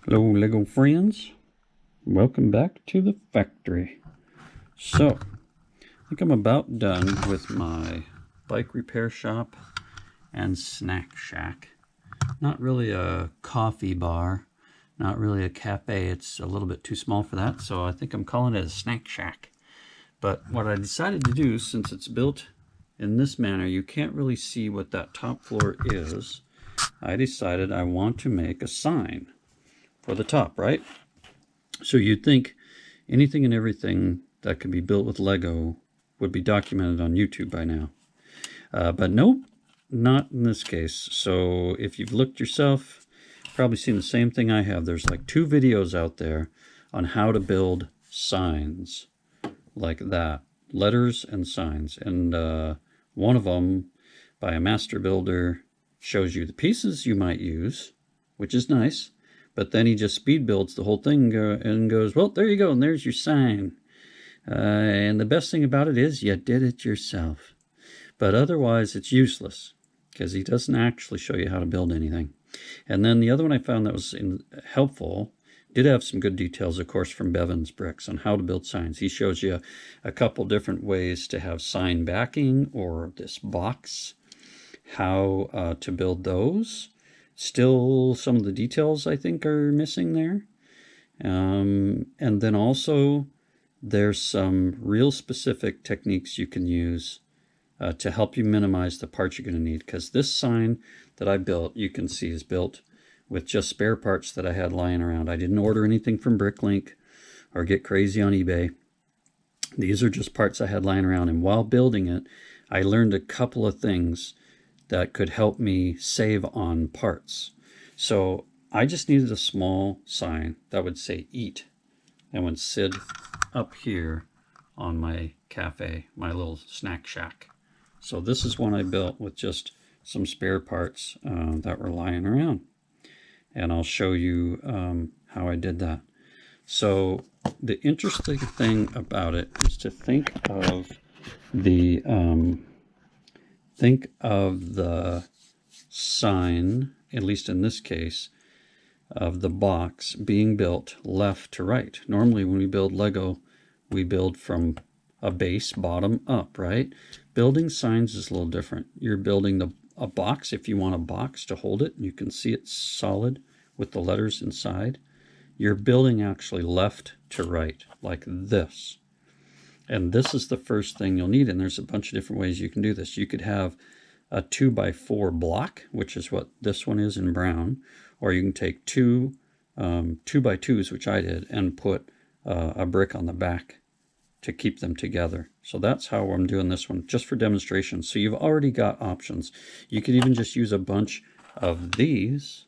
Hello Lego friends, welcome back to the factory. So, I think I'm about done with my bike repair shop and snack shack. Not really a coffee bar, not really a cafe, it's a little bit too small for that, so I think I'm calling it a snack shack. But what I decided to do, since it's built in this manner, you can't really see what that top floor is. I decided I want to make a sign for the top, right? So you'd think anything and everything that could be built with Lego would be documented on YouTube by now. But nope, not in this case. So if you've looked yourself, probably seen the same thing I have. There's like 2 videos out there on how to build signs like that. Letters and signs. And one of them by a master builder shows you the pieces you might use, which is nice. But then he just speed builds the whole thing and goes, well, there you go, and there's your sign. And the best thing about it is you did it yourself. But otherwise, it's useless because he doesn't actually show you how to build anything. And then the other one I found that was helpful did have some good details, of course, from Bevan's Bricks on how to build signs. He shows you a couple different ways to have sign backing or this box, how to build those. Still, some of the details I think are missing there. And then also there's some real specific techniques you can use to help you minimize the parts you're going to need. Because this sign that I built, you can see, is built with just spare parts that I had lying around. I didn't order anything from Bricklink or get crazy on eBay. These are just parts I had lying around. And while building it, I learned a couple of things that could help me save on parts. So I just needed a small sign that would say eat and would sit up here on my cafe, my little snack shack. So this is one I built with just some spare parts that were lying around. And I'll show you how I did that. So the interesting thing about it is to think of the sign, at least in this case, of the box being built left to right. Normally when we build Lego, we build from a base bottom up, right? Building signs is a little different. You're building a box if you want a box to hold it. You can see it's solid with the letters inside. You're building actually left to right, like this. And this is the first thing you'll need, and there's a bunch of different ways you can do this. You could have a 2x4 block, which is what this one is in brown, or you can take two 2x2s, which I did, and put a brick on the back to keep them together. So that's how I'm doing this one, just for demonstration. So you've already got options. You could even just use a bunch of these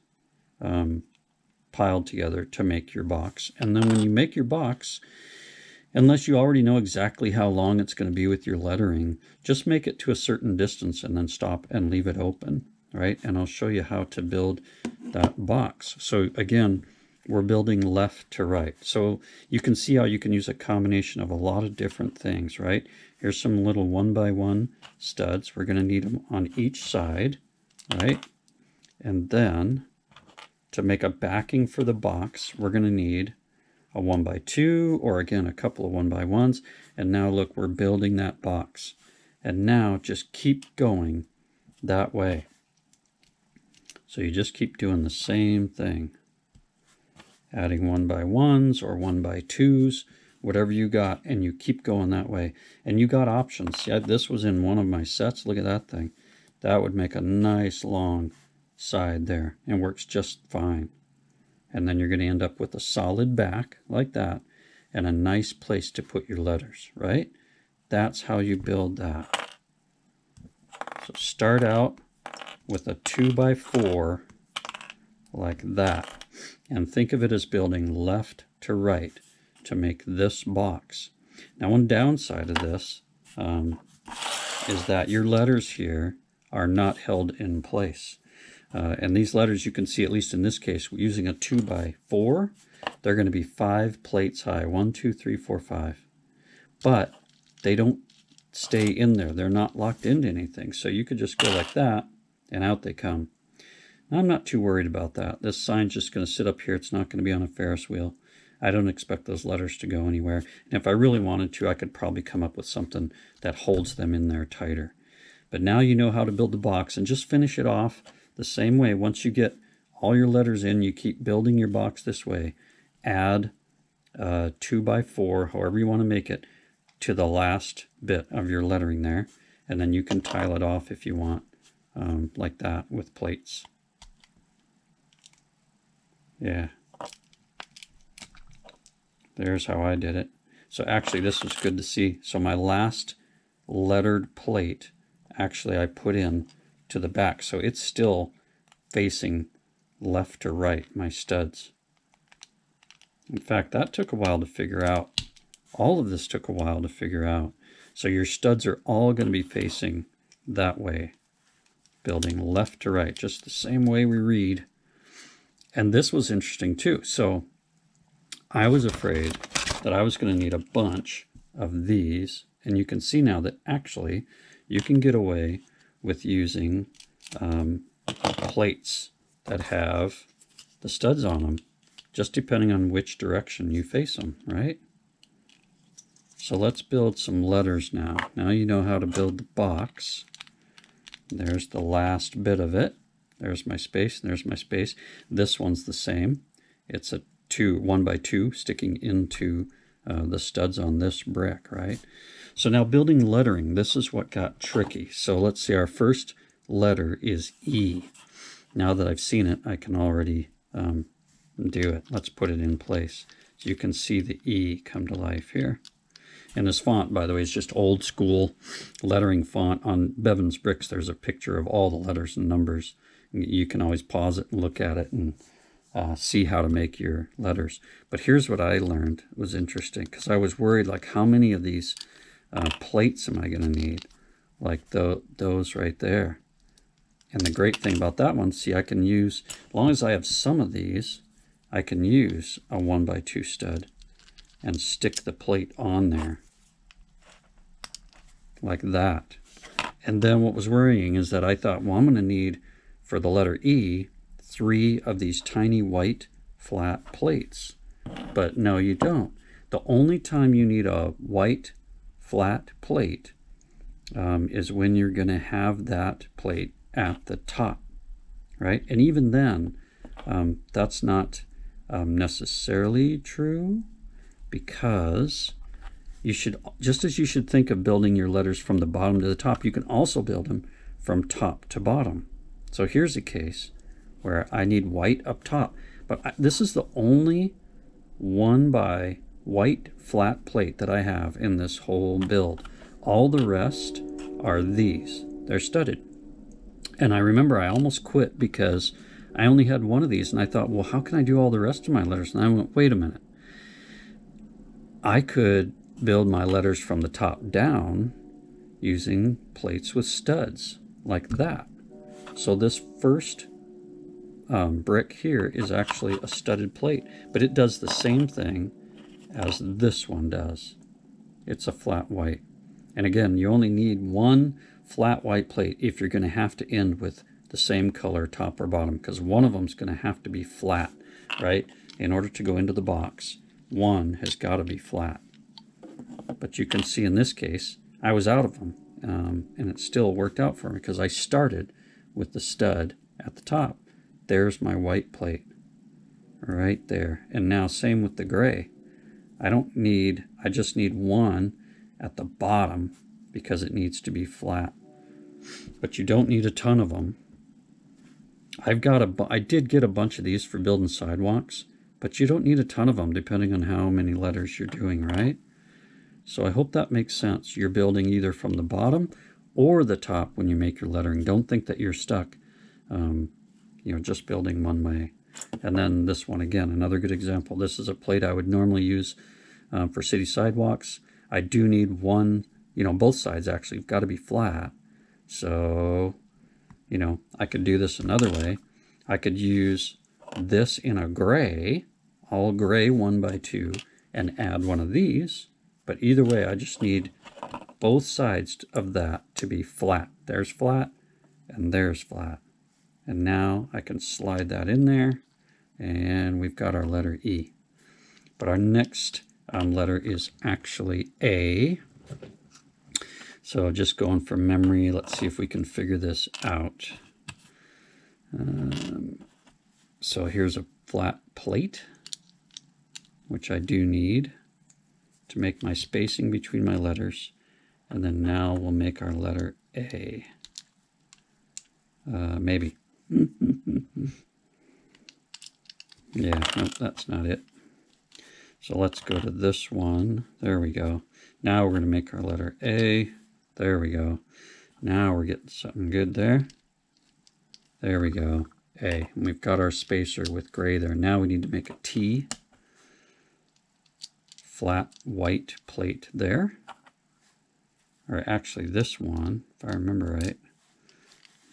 piled together to make your box. And then when you make your box, unless you already know exactly how long it's going to be with your lettering, just make it to a certain distance and then stop and leave it open, right? And I'll show you how to build that box. So again, we're building left to right. So you can see how you can use a combination of a lot of different things, right? Here's some little 1x1 studs. We're going to need them on each side, right? And then to make a backing for the box, we're going to need a 1x2, or again, a couple of 1x1s. And now look, we're building that box. And now just keep going that way. So you just keep doing the same thing. Adding 1x1s or 1x2s, whatever you got, and you keep going that way. And you got options. Yeah, this was in one of my sets. Look at that thing. That would make a nice long side there and works just fine. And then you're going to end up with a solid back like that and a nice place to put your letters, right? That's how you build that. So start out with a 2x4 like that. And think of it as building left to right to make this box. Now, one downside of this is that your letters here are not held in place. And these letters, you can see, at least in this case, using a 2x4, they're going to be 5 plates high. 1, 2, 3, 4, 5. But they don't stay in there. They're not locked into anything. So you could just go like that, and out they come. I'm not too worried about that. This sign's just going to sit up here. It's not going to be on a Ferris wheel. I don't expect those letters to go anywhere. And if I really wanted to, I could probably come up with something that holds them in there tighter. But now you know how to build the box, and just finish it off the same way. Once you get all your letters in, you keep building your box this way. Add 2x4, however you want to make it, to the last bit of your lettering there. And then you can tile it off if you want, like that with plates. Yeah. There's how I did it. So actually this was good to see. So my last lettered plate, actually I put in to the back. So it's still facing left to right, my studs. In fact, that took a while to figure out. All of this took a while to figure out. So your studs are all going to be facing that way, building left to right, just the same way we read. And this was interesting too. So I was afraid that I was going to need a bunch of these. And you can see now that actually you can get away with using plates that have the studs on them, just depending on which direction you face them, right? So let's build some letters now. Now you know how to build the box. There's the last bit of it. There's my space, and there's my space. This one's the same. It's a 1x2 sticking into the studs on this brick, right? So now building lettering, this is what got tricky. So let's see, our first letter is E. Now that I've seen it, I can already do it. Let's put it in place. So you can see the E come to life here. And this font, by the way, is just old school lettering font. On Bevan's bricks, there's a picture of all the letters and numbers. You can always pause it and look at it and see how to make your letters. But here's what I learned. It was interesting because I was worried, like, how many of these plates am I going to need? Like those right there. And the great thing about that one, see, I can use, as long as I have some of these, I can use a 1x2 stud and stick the plate on there like that. And then what was worrying is that I thought, well, I'm going to need, for the letter E, 3 of these tiny white flat plates. But no, you don't. The only time you need a white flat plate is when you're going to have that plate at the top, right? And even then, that's not necessarily true, because you should, just as you should think of building your letters from the bottom to the top, you can also build them from top to bottom. So here's a case where I need white up top, but this is the only 1x white flat plate that I have in this whole build. All the rest are these. They're studded. And I remember I almost quit because I only had one of these, and I thought, well, how can I do all the rest of my letters? And I went, wait a minute. I could build my letters from the top down using plates with studs like that. So this first brick here is actually a studded plate, but it does the same thing as this one does. It's a flat white. And again, you only need one flat white plate if you're going to have to end with the same color top or bottom, because one of them is going to have to be flat, right? In order to go into the box, one has got to be flat. But you can see in this case, I was out of them, and it still worked out for me because I started with the stud at the top. There's my white plate right there. And now same with the gray. I just need one at the bottom because it needs to be flat. But you don't need a ton of them. I did get a bunch of these for building sidewalks, but you don't need a ton of them depending on how many letters you're doing, right? So I hope that makes sense. You're building either from the bottom or the top when you make your lettering. Don't think that you're stuck, just building one way. And then this one, again, another good example. This is a plate I would normally use for city sidewalks. I do need one, both sides actually have got to be flat. So, I could do this another way. I could use this in a gray, all gray 1x2, and add one of these. But either way, I just need both sides of that to be flat. There's flat, and there's flat. And now I can slide that in there, and we've got our letter E. But our next letter is actually A. So just going from memory, let's see if we can figure this out. So here's a flat plate, which I do need to make my spacing between my letters. And then now we'll make our letter A. Maybe. Yeah, nope, that's not it. So let's go to this one. There we go. Now we're going to make our letter A. There we go. Now we're getting something good there. There we go. A. And we've got our spacer with gray there. Now we need to make a T. Flat white plate there. Or actually this one, if I remember right.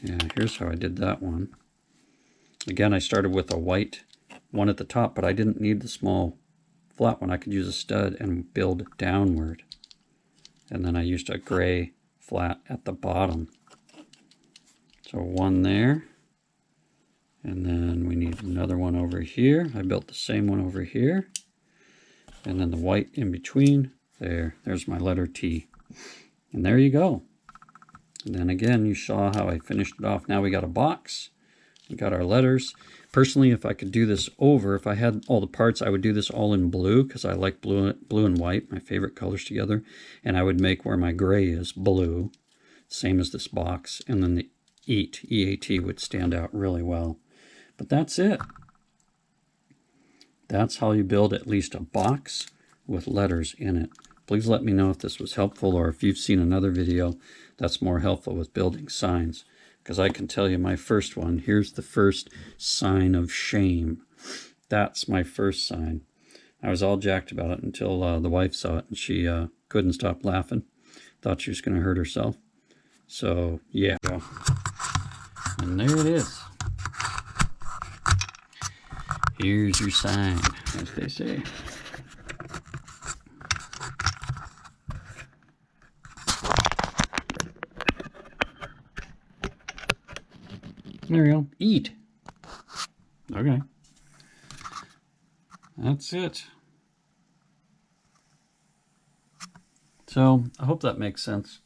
Yeah, here's how I did that one. Again, I started with a white one at the top, but I didn't need the small flat one. I could use a stud and build downward. And then I used a gray flat at the bottom. So one there. And then we need another one over here. I built the same one over here. And then the white in between. There's my letter T. And there you go. And then again, you saw how I finished it off. Now we got a box. We got our letters. Personally, if I could do this over, if I had all the parts, I would do this all in blue because I like blue and white, my favorite colors together. And I would make where my gray is blue, same as this box. And then the EAT would stand out really well. But that's it. That's how you build at least a box with letters in it. Please let me know if this was helpful or if you've seen another video that's more helpful with building signs. Because I can tell you my first one, here's the first sign of shame. That's my first sign. I was all jacked about it until the wife saw it and she couldn't stop laughing. Thought she was going to hurt herself. So, yeah. And there it is. Here's your sign, as they say. There we go. Eat. Okay. That's it. So, I hope that makes sense.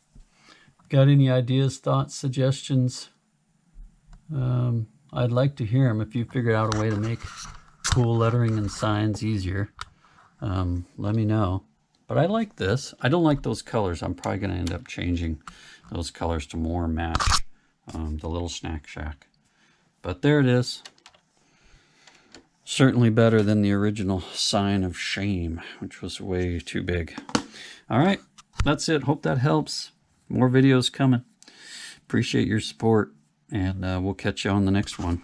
Got any ideas, thoughts, suggestions? I'd like to hear them if you figured out a way to make cool lettering and signs easier. Let me know. But I like this. I don't like those colors. I'm probably going to end up changing those colors to more match the little snack shack. But there it is. Certainly better than the original sign of shame, which was way too big. All right, that's it. Hope that helps. More videos coming. Appreciate your support, and we'll catch you on the next one.